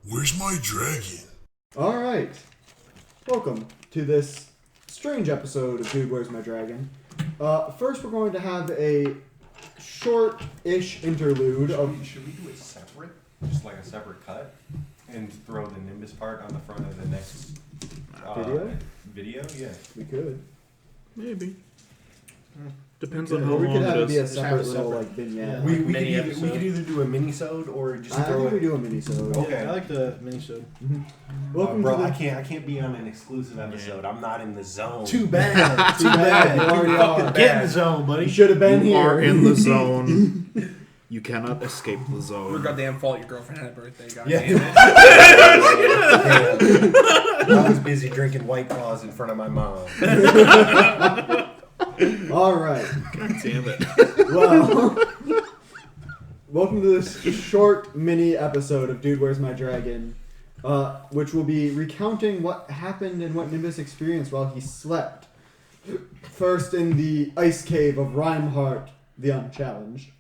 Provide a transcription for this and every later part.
Where's my dragon? Alright. Welcome to this strange episode of Dude, Where's My Dragon? First we're going to have a short-ish interlude Should we do it separate? Just like a separate cut? And throw the Nimbus part on the front of the next video? Yeah. We could. Maybe. Depends Or on how we long could have it it be a is. separate little vignette. We could Mini either do a mini-sode or just I throw think we it. do a mini-sode. Okay. I like the Minisode. Welcome Bro, to the... I can't be on an exclusive episode. I'm not in the zone. Too bad. Too bad. You already are. Get in the zone, buddy. You should have been You here. are in the zone. You cannot escape the Your zone. goddamn fault your girlfriend had a birthday, guys. Yeah. I was busy drinking White Claws in front of my mom. Alright. God damn it. Well, welcome to this short mini episode of Dude, Where's My Dragon? Which will be recounting what happened and what Nimbus experienced while he slept. First in the ice cave of Reinhardt the Unchallenged.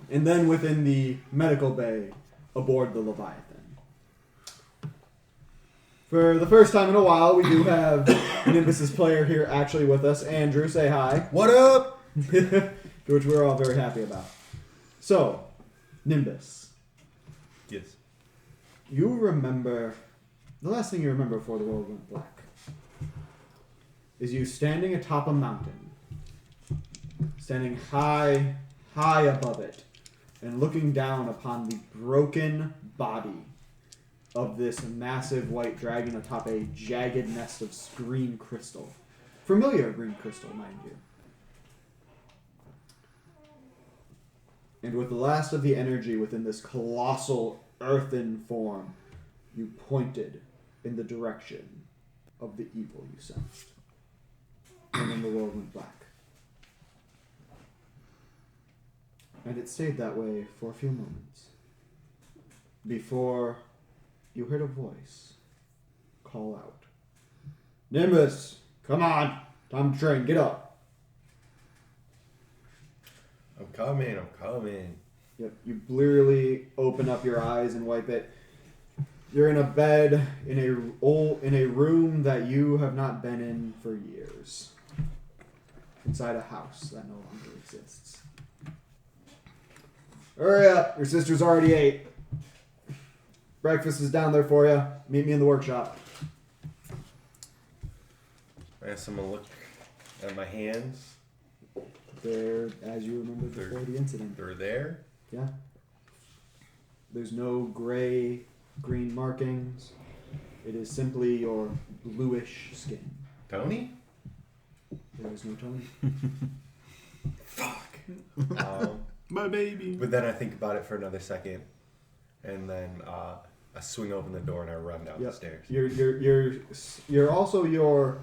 And then within the medical bay aboard the Leviathan. For the first time in a while, we do have Nimbus's player here actually with us. Andrew, say hi. What up? Which we're all very happy about. So, Nimbus, Yes. you remember, the last thing you remember before the world went black is you standing atop a mountain, standing high above it, and looking down upon the broken body of this massive white dragon atop a jagged nest of green crystal. Familiar green crystal, mind you. And with the last of the energy within this colossal earthen form, you pointed in the direction of the evil you sensed. And then the world went black. And it stayed that way for a few moments. Before you heard a voice call out, "Nimbus, come on! Time to train, get up!" I'm coming. Yep, you blearily open up your eyes and wipe it. You're in a bed in a room that you have not been in for years. Inside a house that no longer exists. Hurry up, your sister's already ate. Breakfast is down there for you. Meet me in the workshop. I guess I'm gonna look at my hands. There, as you remember before the incident. They're there. Yeah. There's no gray-green markings. It is simply your bluish skin. Tony? There is no Tony. Fuck. My baby. But then I think about it for another second, and then I swing open the door and I run down the stairs. You're also, your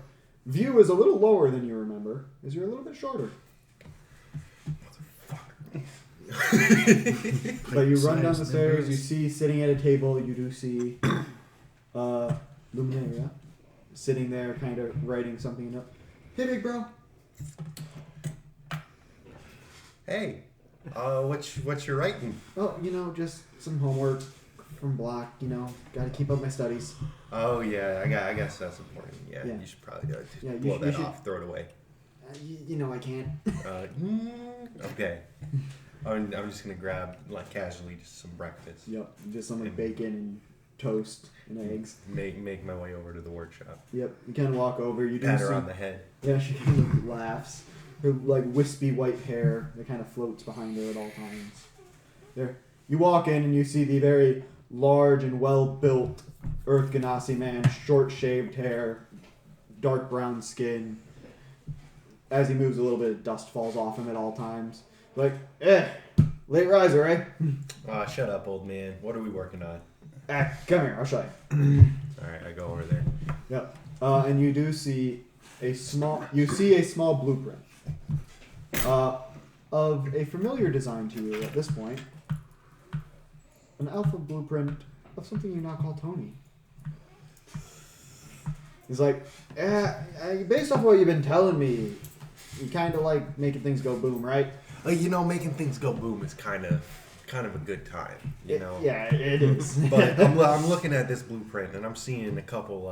view is a little lower than you remember, as you're a little bit shorter. But you run down the stairs, you see sitting at a table, you do see Luminaria sitting there kind of writing something up. Hey, big bro. Hey, what you writing? Oh, just some homework from block, gotta keep up my studies. Oh yeah, I guess that's important. Yeah, Yeah. you should probably just Yeah, you blow should- that you should- off, throw it away. I can't. Okay. I'm just gonna grab casually just some breakfast. Yep, just some bacon and toast and eggs. Make my way over to the workshop. Yep, you kind of walk over. You do Pat her see- on the head. Yeah, she kind of laughs. Her wispy white hair that kind of floats behind her at all times. There, you walk in and you see the very large and well-built Earth Ganassi man, short-shaved hair, dark brown skin. As he moves a little bit, dust falls off him at all times. Late riser, eh? Shut up, old man. What are we working on? Come here, I'll show you. All right, I go over there. Yep. And you do see a small blueprint of a familiar design to you at this point. An alpha blueprint of something you now call Tony. He's like, based off what you've been telling me, you kind of like making things go boom, right? Making things go boom is kind of kind of a good time, you know. Yeah, it is. But I'm looking at this blueprint and I'm seeing a couple.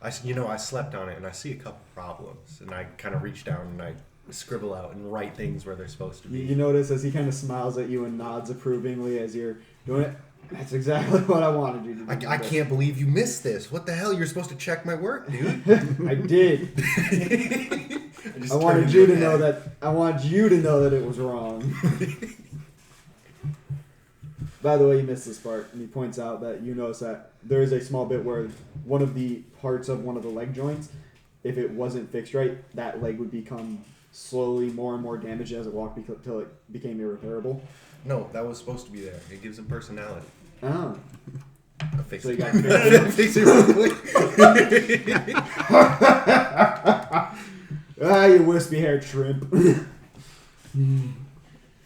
I slept on it and I see a couple problems, and I kind of reach down and I scribble out and write things where they're supposed to be. You notice as he kind of smiles at you and nods approvingly as you're doing it. That's exactly what I wanted you to do. I can't believe you missed this. What the hell? You're supposed to check my work, dude. I did. I wanted you to know that. I want you to know that it was wrong. By the way, you missed this part, and he points out that you notice that there is a small bit where one of the parts of one of the leg joints, if it wasn't fixed right, that leg would become slowly more and more damaged as it walked until it became irreparable. No, that was supposed to be there. It gives him personality. Oh. I fixed So you it. got Fix it real quick. you wispy haired shrimp.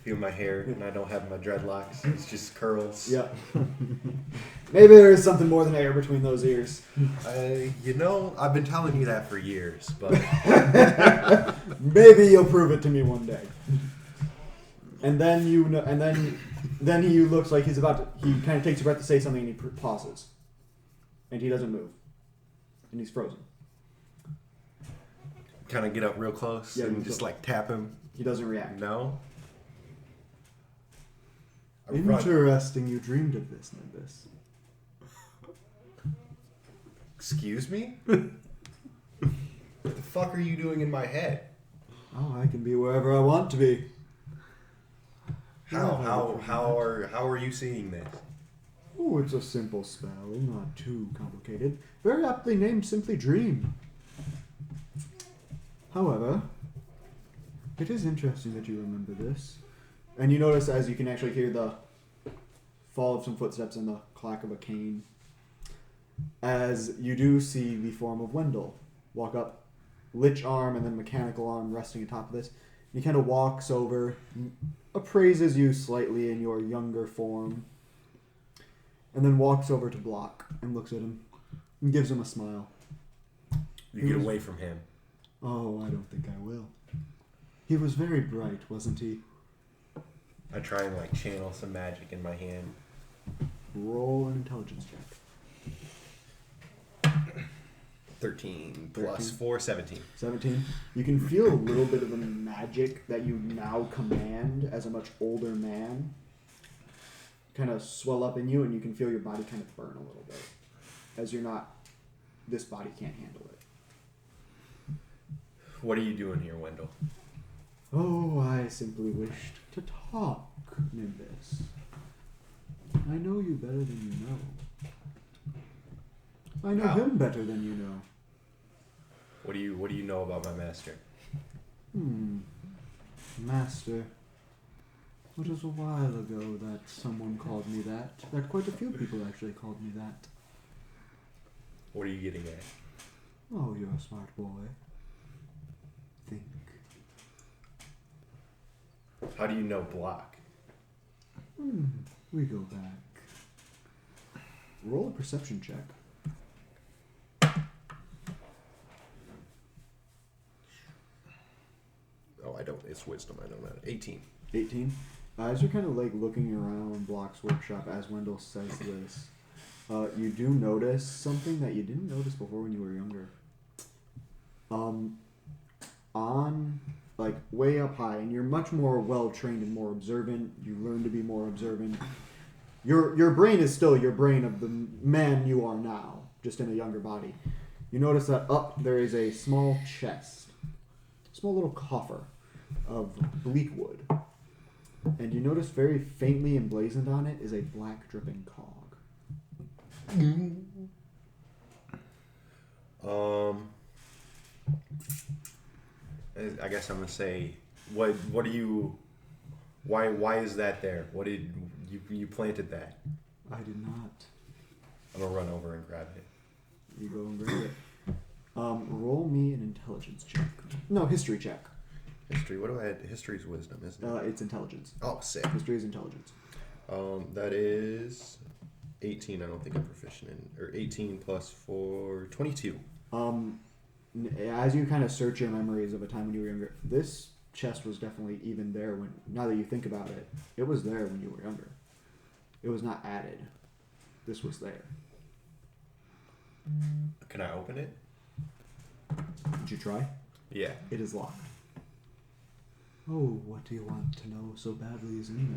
Feel my hair, and I don't have my dreadlocks. It's just curls. Yep. Maybe there is something more than hair between those ears. I've been telling you that for years, but Maybe you'll prove it to me one day. And then then he looks like he's about to. He kind of takes a breath to say something, and he pauses, and he doesn't move, and he's frozen. kind of get up real close and just like tap him. He doesn't react. No. Interesting. You dreamed of this, Nimbus. Excuse me? What the fuck are you doing in my head? Oh, I can be wherever I want to be. How are you seeing this? Oh, it's a simple spell, not too complicated. Very aptly named Simply Dream. However, it is interesting that you remember this. And you notice as you can actually hear the fall of some footsteps and the clack of a cane, as you do see the form of Wendell walk up, lich arm and then mechanical arm resting atop of this. He kind of walks over, appraises you slightly in your younger form, and then walks over to Block and looks at him and gives him a smile. You get away from him. Oh, I don't think I will. He was very bright, wasn't he? I try and like channel some magic in my hand. Roll an intelligence check. 13 plus 4, 17. 17. You can feel a little bit of the magic that you now command as a much older man kind of swell up in you, and you can feel your body kind of burn a little bit. As you're not... This body can't handle it. What are you doing here, Wendell? Oh, I simply wished to talk, Nimbus. I know you better than you know. I know him better than you know. What do you know about my master? Master. It was a while ago that someone called me that. That quite a few people actually called me that. What are you getting at? Oh, you're a smart boy. Think. How do you know Block? We go back. Roll a perception check. Oh, I don't. It's wisdom. I don't know. 18. 18. As you're kind of like looking around Block's workshop as Wendell says this, you do notice something that you didn't notice before when you were younger. On like way up high, and you're much more well trained and more observant. You learn to be more observant. Your brain is still your brain of the man you are now, just in a younger body. You notice that up there is a small chest, small little coffer of bleak wood. And you notice very faintly emblazoned on it is a black dripping cog. I guess I'm gonna say, what do you? Why is that there? What did you planted that? I did not. I'm gonna run over and grab it. You go and grab it. Roll me an intelligence check. No, history check. History. What do I? History's wisdom, isn't it? It's intelligence. Oh, sick. History is intelligence. That is 18. I don't think I'm proficient in. Or 18 plus 4, 22. As you kind of search your memories of a time when you were younger, this chest was definitely even there when. Now that you think about it, it was there when you were younger. It was not added. This was there. Can I open it? Did you try? Yeah. It is locked. Oh, what do you want to know so badly as me?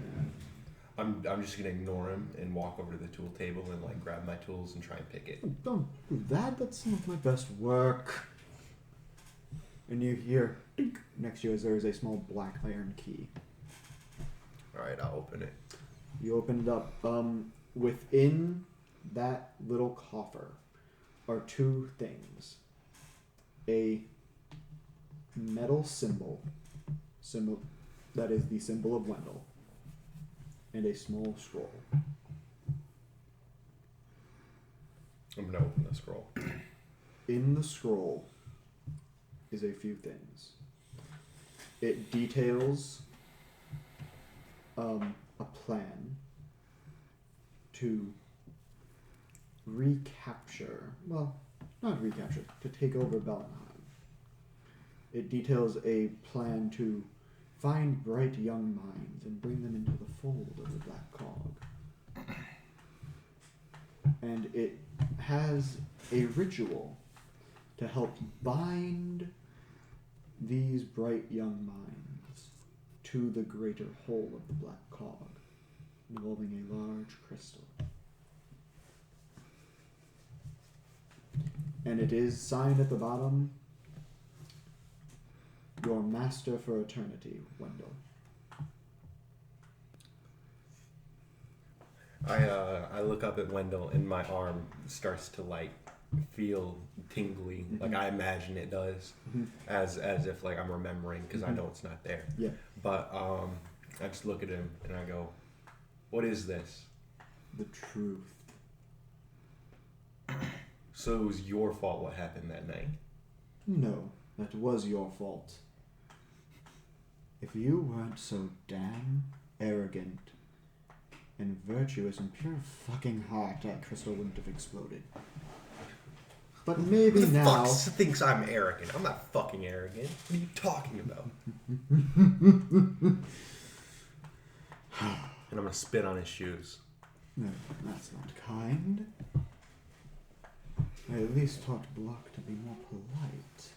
I'm just gonna ignore him and walk over to the tool table and like grab my tools and try and pick it. Don't do that. That's some of my best work. And you hear dink, next to you as there is a small black iron key. All right, I'll open it. You open it up. Within that little coffer are two things: a metal symbol that is the symbol of Wendell, and a small scroll. I'm gonna open the scroll. In the scroll is a few things. It details a plan to to take over Bellenheim. It details a plan to find bright young minds and bring them into the fold of the Black Cog. And it has a ritual to help bind these bright young minds to the greater whole of the Black Cog, involving a large crystal. And it is signed at the bottom, "Your Master for Eternity, Wendell." I look up at Wendell and my arm starts to like feel tingly, like I imagine it does, as if like I'm remembering because I know it's not there. Yeah. But I just look at him and I go, "What is this?" The truth. So it was your fault what happened that night. No, that was your fault. If you weren't so damn arrogant and virtuous and pure fucking heart, that crystal wouldn't have exploded. But maybe Who the now... fuck thinks I'm arrogant? I'm not fucking arrogant. What are you talking about? And I'm gonna spit on his shoes. No, that's not kind. I at least taught Block to be more polite.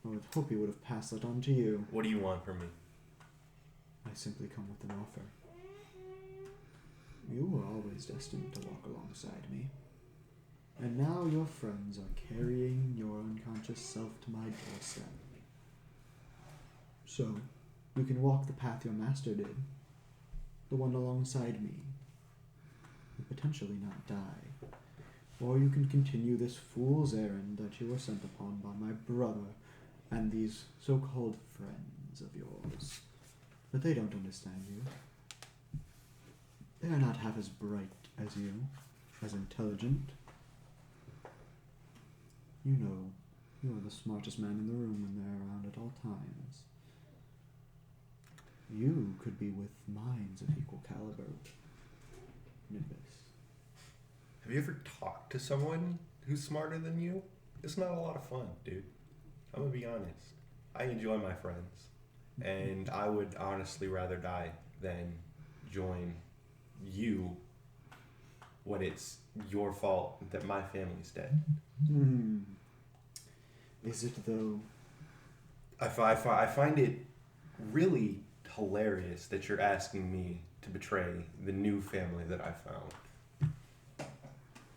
I would hope he would have passed that on to you. What do you want from me? I simply come with an offer. You were always destined to walk alongside me. And now your friends are carrying your unconscious self to my doorstep. So, you can walk the path your master did. The one alongside me. And potentially not die. Or you can continue this fool's errand that you were sent upon by my brother and these so-called friends of yours. But they don't understand you. They are not half as bright as you, as intelligent. You know, you are the smartest man in the room when they're around at all times. You could be with minds of equal caliber, Nimbus. Have you ever talked to someone who's smarter than you? It's not a lot of fun, dude. I'm gonna be honest. I enjoy my friends. And I would honestly rather die than join you when it's your fault that my family's dead. Is it though? I find it really hilarious that you're asking me to betray the new family that I found.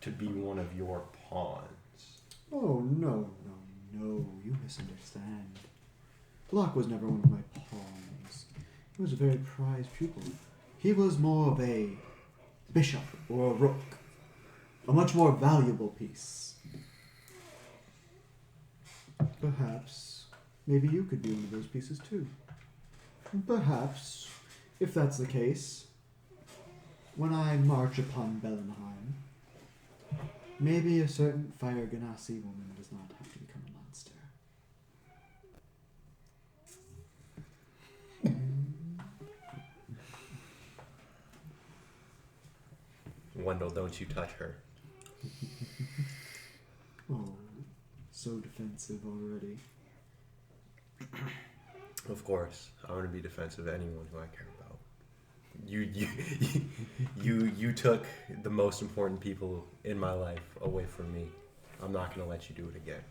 To be one of your pawns. Oh, no, you misunderstand. Block was never one of my pawns. He was a very prized pupil. He was more of a bishop or a rook. A much more valuable piece. Perhaps, maybe you could be one of those pieces too. Perhaps, if that's the case, when I march upon Bellenheim, maybe a certain Fire Ganassi woman does not have to become a monster. Wendell, don't you touch her. Oh, so defensive already. Of course, I'm gonna be defensive of anyone who I care about. You took the most important people in my life away from me. I'm not gonna let you do it again.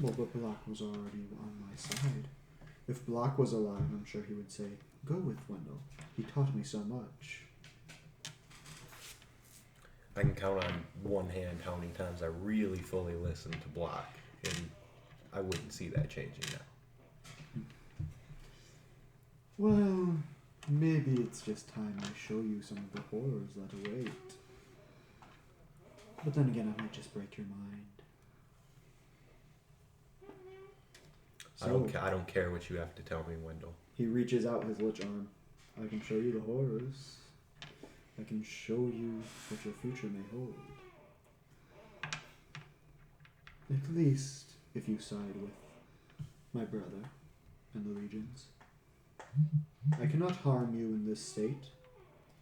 Well, but Block was already on my side. If Block was alive, I'm sure he would say, "Go with Wendell. He taught me so much." I can count on one hand how many times I really fully listened to Block, and I wouldn't see that changing now. Well, maybe it's just time I show you some of the horrors that await. But then again, I might just break your mind. So, I don't care what you have to tell me, Wendell. he reaches out his lich arm. I can show you the horrors. I can show you what your future may hold. At least if you side with my brother and the legions. I cannot harm you in this state.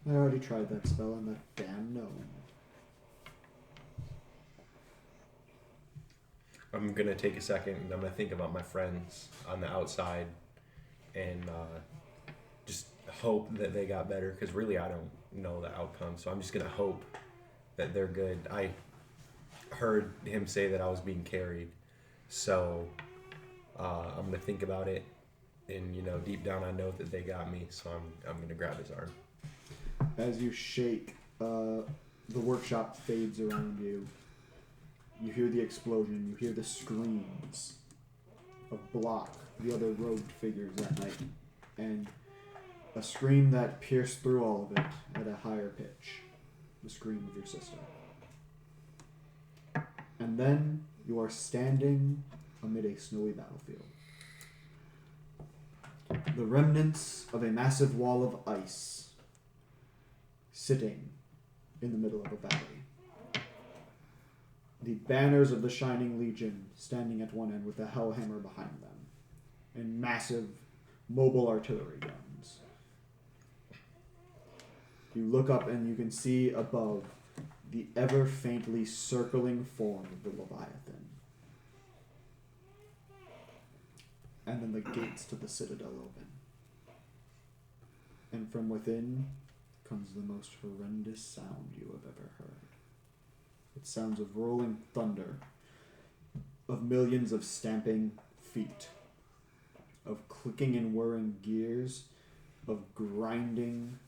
I already tried that spell on that damn gnome. I'm gonna take a second and I'm gonna think about my friends on the outside and just hope that they got better, because really I don't know the outcome, so I'm just gonna hope that they're good. I heard him say that I was being carried, so I'm gonna think about it, and deep down I know that they got me, so I'm gonna grab his arm. As you shake, the workshop fades around you. You hear the explosion, you hear the screams of Block, the other robed figures that night, and a scream that pierced through all of it at a higher pitch, the scream of your sister. And then you are standing amid a snowy battlefield. The remnants of a massive wall of ice sitting in the middle of a valley. The banners of the Shining Legion standing at one end with the Hellhammer behind them, and massive mobile artillery guns. You look up and you can see above the ever faintly circling form of the Leviathan. And then the gates to the citadel open. And from within comes the most horrendous sound you have ever heard. It sounds of rolling thunder, of millions of stamping feet, of clicking and whirring gears, of grinding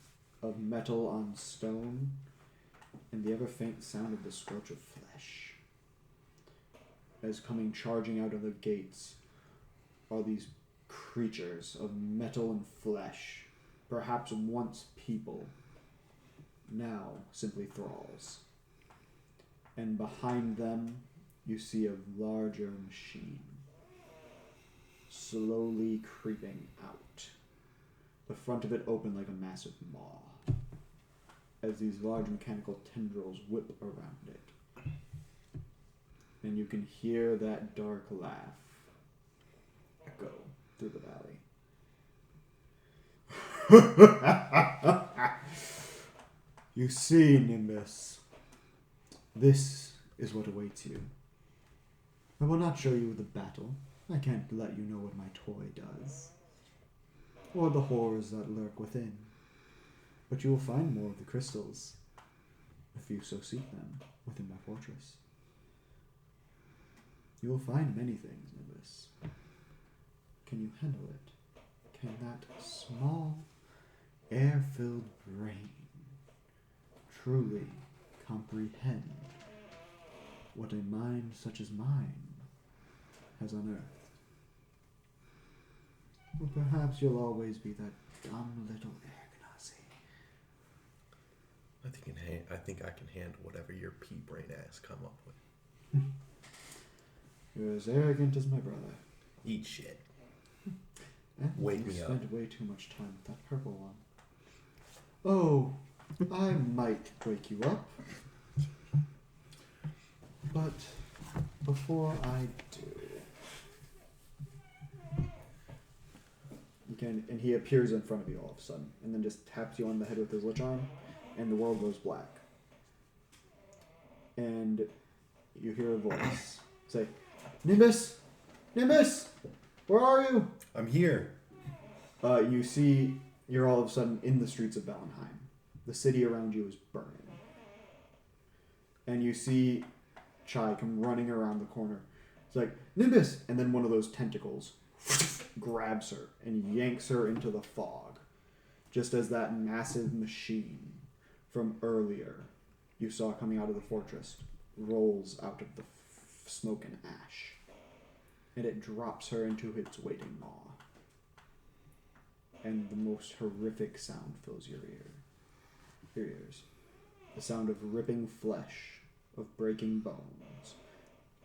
of metal on stone, and the ever faint sound of the scorch of flesh. As coming charging out of the gates are these creatures of metal and flesh, perhaps once people, now simply thralls. And behind them, you see a larger machine, slowly creeping out. The front of it open like a massive maw, as these large mechanical tendrils whip around it. And you can hear that dark laugh echo through the valley. You see, Nimbus. This is what awaits you. I will not show you the battle. I can't let you know what my toy does, or the horrors that lurk within. But you will find more of the crystals, if you so seek them, within my fortress. You will find many things, Nimbus. Can you handle it? Can that small, air-filled brain truly comprehend what a mind such as mine has unearthed? Or perhaps you'll always be that dumb little Ergnasi. I think I can handle whatever your pea-brain ass come up with. You're as arrogant as my brother. Eat shit. And Wake you me up. spent way too much time with that purple one. Oh, I might wake you up. But before I do, and he appears in front of you all of a sudden, and then just taps you on the head with his lich arm, and the world goes black. And you hear a voice say, "Nimbus! Nimbus! Where are you?" I'm here. You see, you're all of a sudden in the streets of Valentine. The city around you is burning. And you see Chai come running around the corner. It's like, Nimbus! And then one of those tentacles grabs her and yanks her into the fog. Just as that massive machine from earlier you saw coming out of the fortress rolls out of the smoke and ash. And it drops her into its waiting maw. And the most horrific sound fills your ears. The sound of ripping flesh, of breaking bones,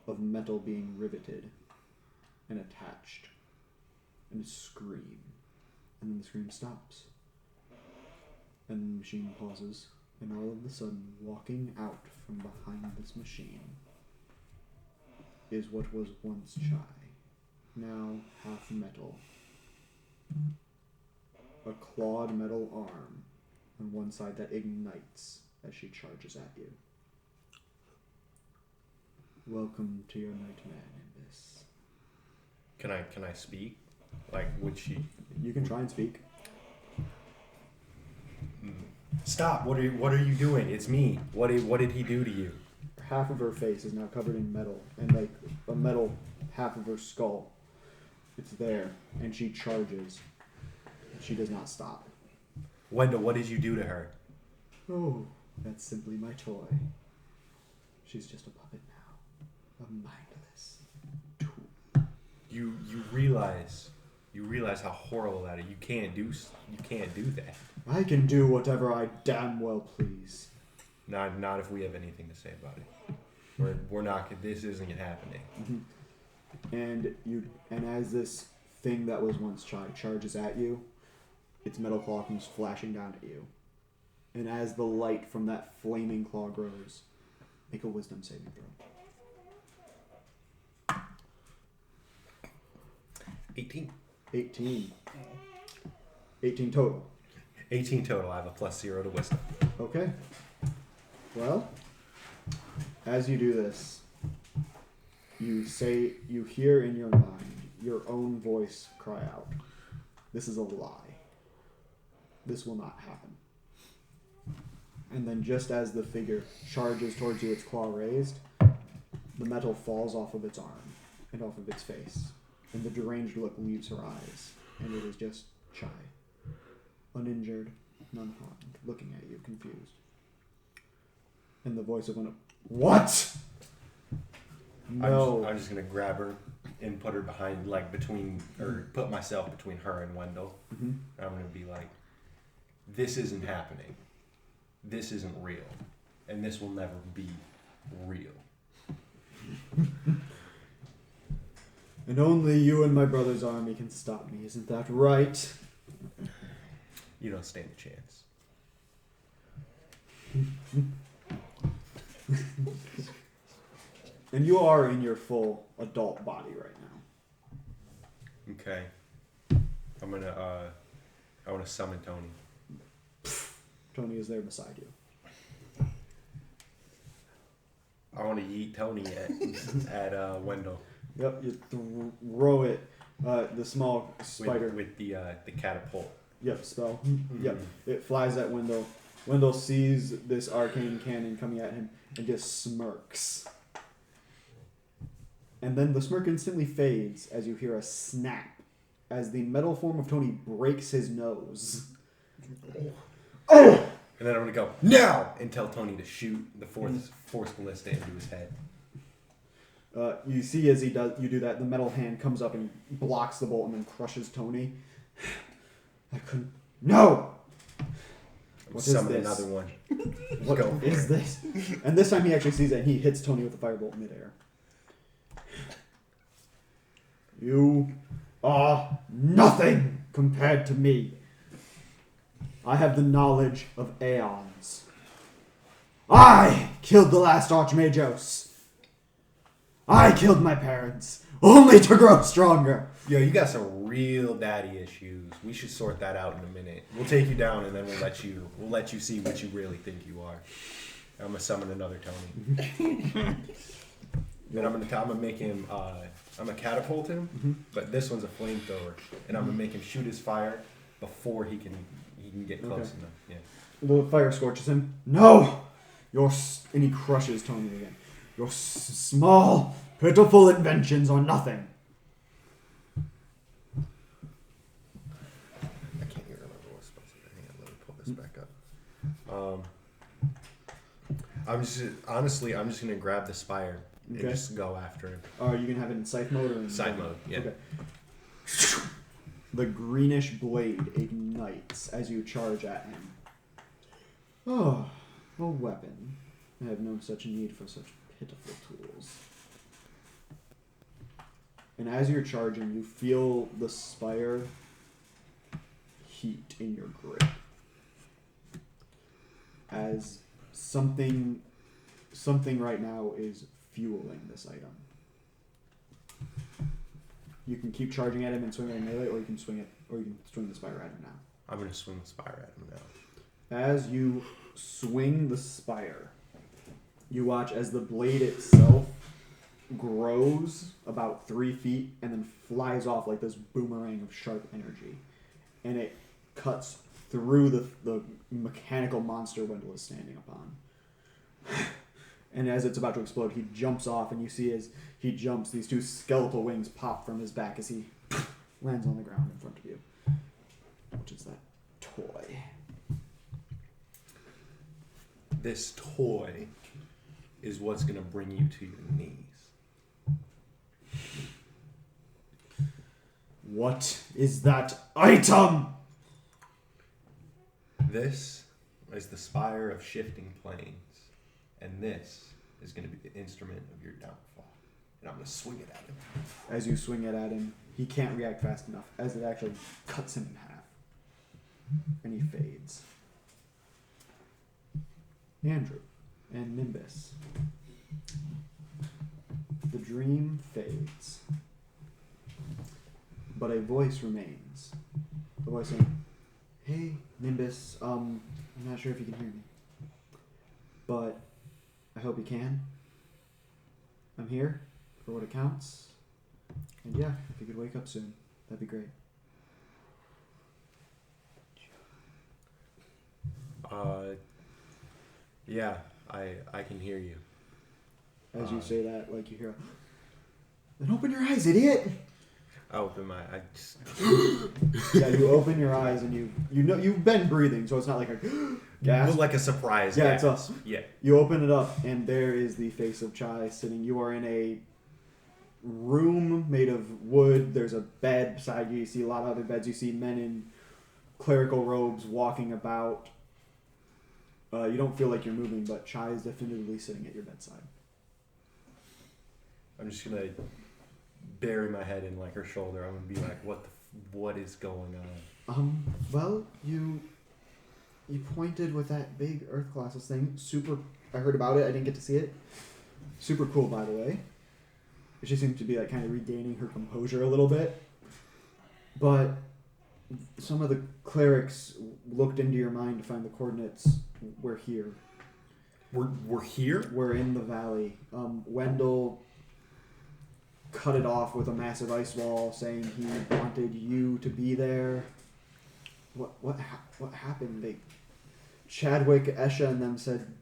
of metal being riveted and attached. And a scream. And then the scream stops. And the machine pauses. And all of a sudden, walking out from behind this machine is what was once Chai, now half metal. A clawed metal arm on one side that ignites as she charges at you. Welcome to your nightmare, Nimbus. Can I speak? Like, would she? You can try and speak. Stop! What are you doing? It's me. What did he do to you? Half of her face is now covered in metal, and like a metal half of her skull. It's there, and she charges. She does not stop. Wendell, what did you do to her? Oh, that's simply my toy. She's just a puppet now. A mindless tool. You realize how horrible that is. You can't do that. I can do whatever I damn well please. Not if we have anything to say about it. We're not. This isn't happening. Mm-hmm. And as this thing that was once Chai charges at you, its metal claw comes flashing down at you. And as the light from that flaming claw grows, make a wisdom saving throw. 18. 18 total. 18 total. I have a +0 to wisdom. Okay. Well, as you do this, you hear in your mind your own voice cry out, "This is a lie. This will not happen." And then just as the figure charges towards you, its claw raised, the metal falls off of its arm and off of its face. And the deranged look leaves her eyes. And it is just Chai. Uninjured, unharmed, looking at you, confused. And the voice of one, "What?" No. I'm just gonna grab her and put her behind, like put myself between her and Wendell. Mm-hmm. And I'm gonna be like, "This isn't happening. This isn't real, and this will never be real." And only you and my brother's army can stop me, isn't that right? You don't stand a chance. And you are in your full adult body right now. Okay. I wanna summon Tony. Tony is there beside you. I want to yeet Tony at Wendell. Yep, you throw it. The small spider. With the catapult. Yep, spell. Mm-hmm. Yep, it flies at Wendell. Wendell sees this arcane cannon coming at him and just smirks. And then the smirk instantly fades as you hear a snap as the metal form of Tony breaks his nose. Oh! And then I'm gonna go now and tell Tony to shoot the force ballista into his head. You see as you do that, the metal hand comes up and blocks the bolt and then crushes Tony. I couldn't. No. What is Summon this? another one. What is this? And this time he actually sees it and he hits Tony with a firebolt midair. You are nothing compared to me. I have the knowledge of aeons. I killed the last Archmagos. I killed my parents, only to grow stronger. Yo, you got some real daddy issues. We should sort that out in a minute. We'll take you down and then we'll let you see what you really think you are. I'm gonna summon another Tony. And I'm gonna make him. I'm gonna catapult him, but this one's a flamethrower, and I'm gonna make him shoot his fire before he can get close enough. Yeah. The fire scorches him. No, and he crushes Tony again. Your small, pitiful inventions are nothing. I can't even remember what's supposed to be. Hang on, let me pull this back up. I'm just gonna grab the spire and just go after him. Are you gonna have it in scythe mode or in Side mode? Yeah. Okay. The greenish blade ignites as you charge at him. Oh, a weapon. I have known such a need for such pitiful tools. And as you're charging, you feel the spire heat in your grip. As something right now is fueling this item. You can keep charging at him and swing at melee, or you can swing the spire at him now. I'm gonna swing the spire at him now. As you swing the spire, you watch as the blade itself grows about 3 feet and then flies off like this boomerang of sharp energy. And it cuts through the mechanical monster Wendell is standing upon. And as it's about to explode, he jumps off, and you see as he jumps, these 2 skeletal wings pop from his back as he lands on the ground in front of you. Which is that toy. This toy is what's gonna bring you to your knees. What is that item? This is the spire of shifting planes, and this is gonna be the instrument of your downfall. And I'm gonna swing it at him. As you swing it at him, he can't react fast enough, as it actually cuts him in half. And he fades. Andrew and Nimbus. The dream fades. But a voice remains. The voice saying, "Hey, Nimbus, I'm not sure if you can hear me. But I hope you can. I'm here for what it counts. And yeah, if you could wake up soon, that'd be great." Yeah, I can hear you. As you say that, like you hear, "Then open your eyes, idiot!" I open my I just Yeah, you open your eyes and you know you've been breathing, so it's not like a gasp. like a surprise. Yeah, it's gasp. us. Yeah. You open it up, and there is the face of Chai sitting. You are in a room made of wood. There's a bed beside you. You see a lot of other beds. You see men in clerical robes walking about. You don't feel like you're moving, but Chai is definitively sitting at your bedside. I'm just gonna bury my head in like her shoulder. I'm gonna be like, what is going on? Well, you pointed with that big Earth Colossus thing. Super. I heard about it. I didn't get to see it. Super cool, by the way. She seems to be like kind of regaining her composure a little bit. But some of the clerics looked into your mind to find the coordinates. We're here. We're here? We're in the valley. Wendell cut it off with a massive ice wall, saying he wanted you to be there. What happened? Chadwick, Esha, and them said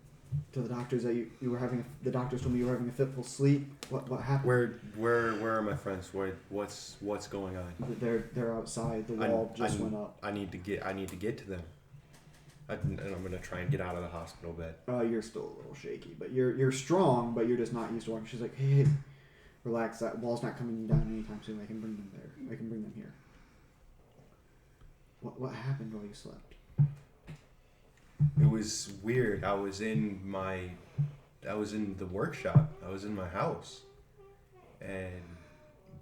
to the doctors that you were having. The doctors told me you were having a fitful sleep. What happened? Where are my friends? What's going on? They're outside. The wall went up. I need to get to them. And I'm gonna try and get out of the hospital bed. You're still a little shaky, but you're strong, but you're just not used to walking. She's like, hey, relax. That wall's not coming down anytime soon. I can bring them there. I can bring them here. What happened while you slept? It was weird. I was in the workshop. I was in my house, and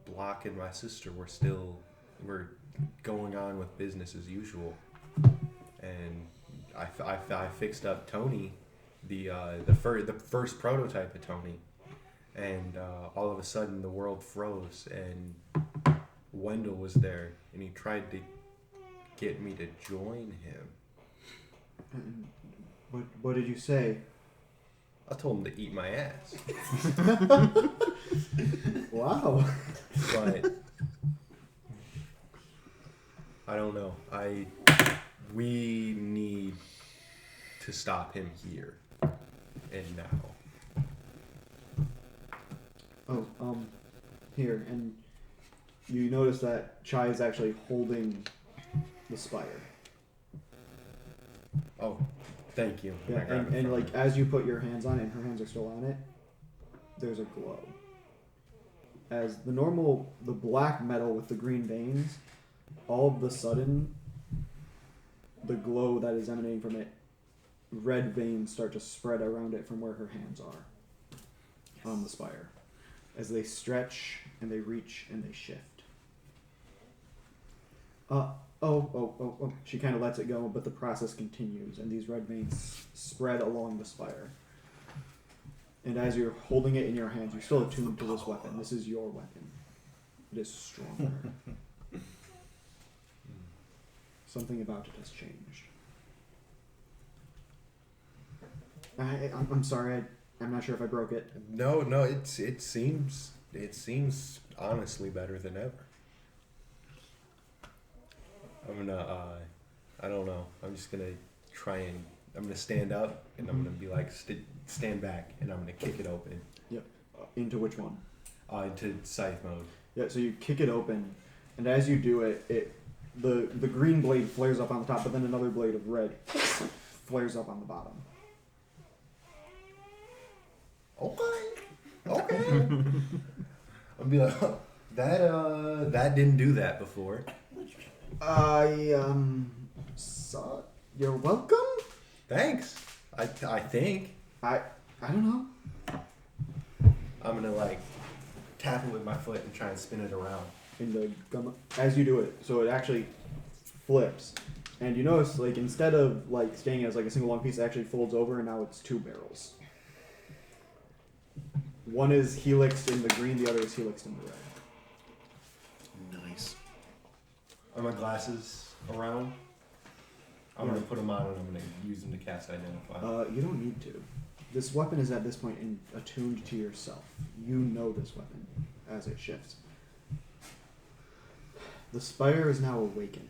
Block and my sister were going on with business as usual, and I fixed up Tony, the first prototype of Tony, and all of a sudden the world froze, and Wendell was there, and he tried to get me to join him. And what did you say? I told him to eat my ass. Wow. But I don't know. We need to stop him here and now. Oh, here, and you notice that Chai is actually holding the spire. Oh, thank you. Yeah, and like as you put your hands on it, and her hands are still on it, there's a glow. As the black metal with the green veins, all of a sudden, the glow that is emanating from it, red veins start to spread around it from where her hands are on the spire. As they stretch and they reach and they shift. Oh. She kind of lets it go, but the process continues, and these red veins spread along the spire. And as you're holding it in your hands, you're still attuned to this weapon. This is your weapon. It is stronger. Something about it has changed. I'm sorry. I'm not sure if I broke it. No, it seems honestly better than ever. I'm gonna I don't know. I'm just gonna I'm gonna stand up and I'm gonna be like stand back and I'm gonna kick it open. Yep. Into which one? Into scythe mode. Yeah. So you kick it open, and as you do it, the green blade flares up on the top, but then another blade of red flares up on the bottom. Okay. I'll be like, that didn't do that before. You're welcome. Thanks. I think. I don't know. I'm gonna like tap it with my foot and try and spin it around. In the gum, as you do it, so it actually flips, and you notice like instead of like staying as like a single long piece, it actually folds over, and now it's two barrels. One is helixed in the green, the other is helixed in the red. Nice. Are my glasses around? I'm gonna put them on and I'm gonna use them to cast Identify. You don't need to. This weapon is at this point attuned to yourself. You know this weapon as it shifts. The spire is now awakened.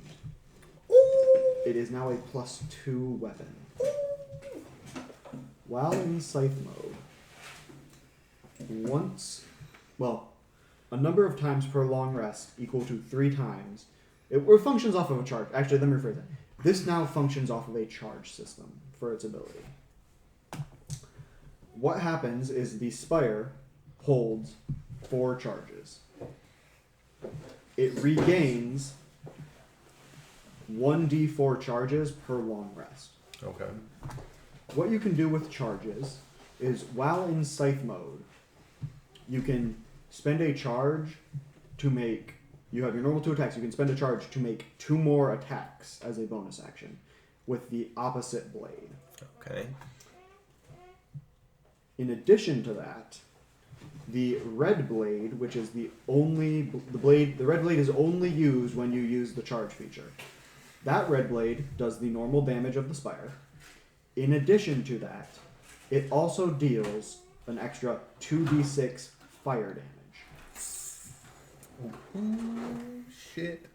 It is now a +2 weapon. While in scythe mode, a number of times per long rest equal to 3 times. It functions off of a charge. Actually, let me rephrase that. This now functions off of a charge system for its ability. What happens is the spire holds 4 charges. It regains 1d4 charges per long rest. Okay. What you can do with charges is, while in scythe mode, you can spend a charge to make... You have your normal 2 attacks. You can spend a charge to make 2 more attacks as a bonus action with the opposite blade. Okay. In addition to that, the red blade, which is the red blade is only used when you use the charge feature. That red blade does the normal damage of the spire. In addition to that, it also deals an extra 2d6 fire damage. Oh, shit.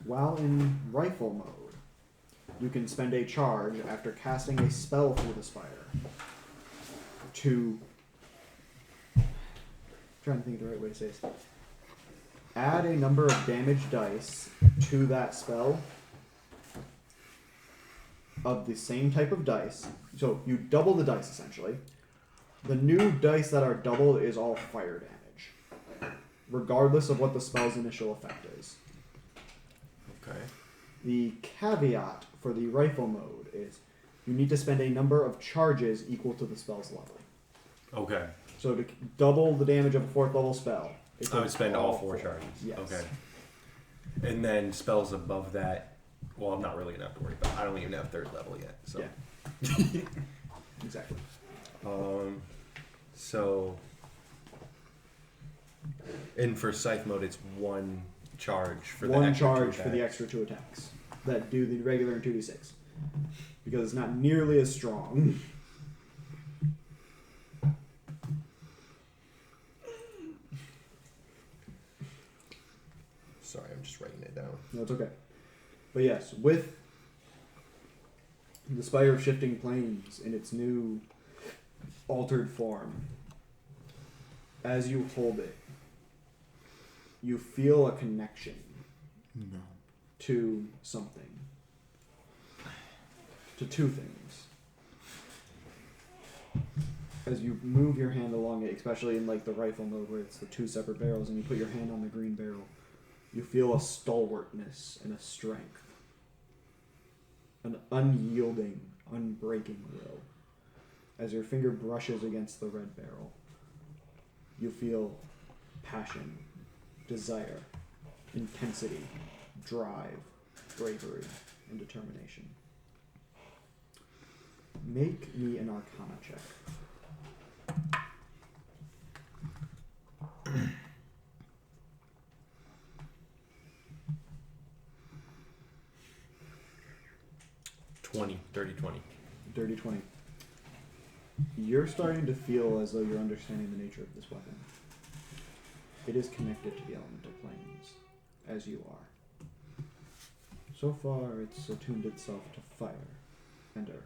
While in rifle mode, you can spend a charge after casting a spell through the spire to... trying to think of the right way to say this. Add a number of damage dice to that spell of the same type of dice. So you double the dice, essentially. The new dice that are doubled is all fire damage, regardless of what the spell's initial effect is. Okay. The caveat for the rifle mode is you need to spend a number of charges equal to the spell's level. Okay. So to double the damage of a 4th level spell, I would spend all 4 charges. Yes. Okay. And then spells above that, well, I'm not really gonna have to worry about. I don't even have 3rd level yet. So. Yeah. Exactly. So. And for scythe mode, it's 1 charge for the extra 2 attacks. For the extra 2 attacks that do the regular and 2d6, because it's not nearly as strong. just writing it down. No, it's okay. But yes, with the Spire of Shifting Planes in its new altered form, as you hold it, you feel a connection No. to something. To two things. As you move your hand along it, especially in like the rifle mode where it's the two separate barrels and you put your hand on the green barrel, you feel a stalwartness and a strength. An unyielding, unbreaking will. As your finger brushes against the red barrel, you feel passion, desire, intensity, drive, bravery, and determination. Make me an Arcana check. Dirty 20. Dirty 20. You're starting to feel as though you're understanding the nature of this weapon. It is connected to the elemental planes, as you are. So far, it's attuned itself to fire and earth.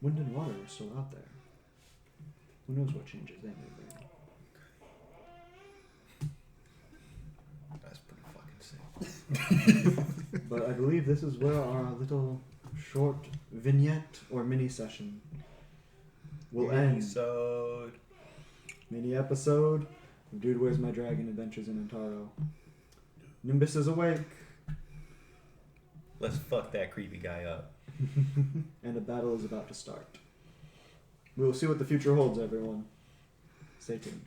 Wind and water are still out there. Who knows what changes they may bring. That's pretty fucking sick. But I believe this is where our little short vignette or mini session will end. Minisode. Mini episode of Dude Where's My Dragon Adventures in Entaro. Nimbus is awake. Let's fuck that creepy guy up. And a battle is about to start. We will see what the future holds, everyone. Stay tuned.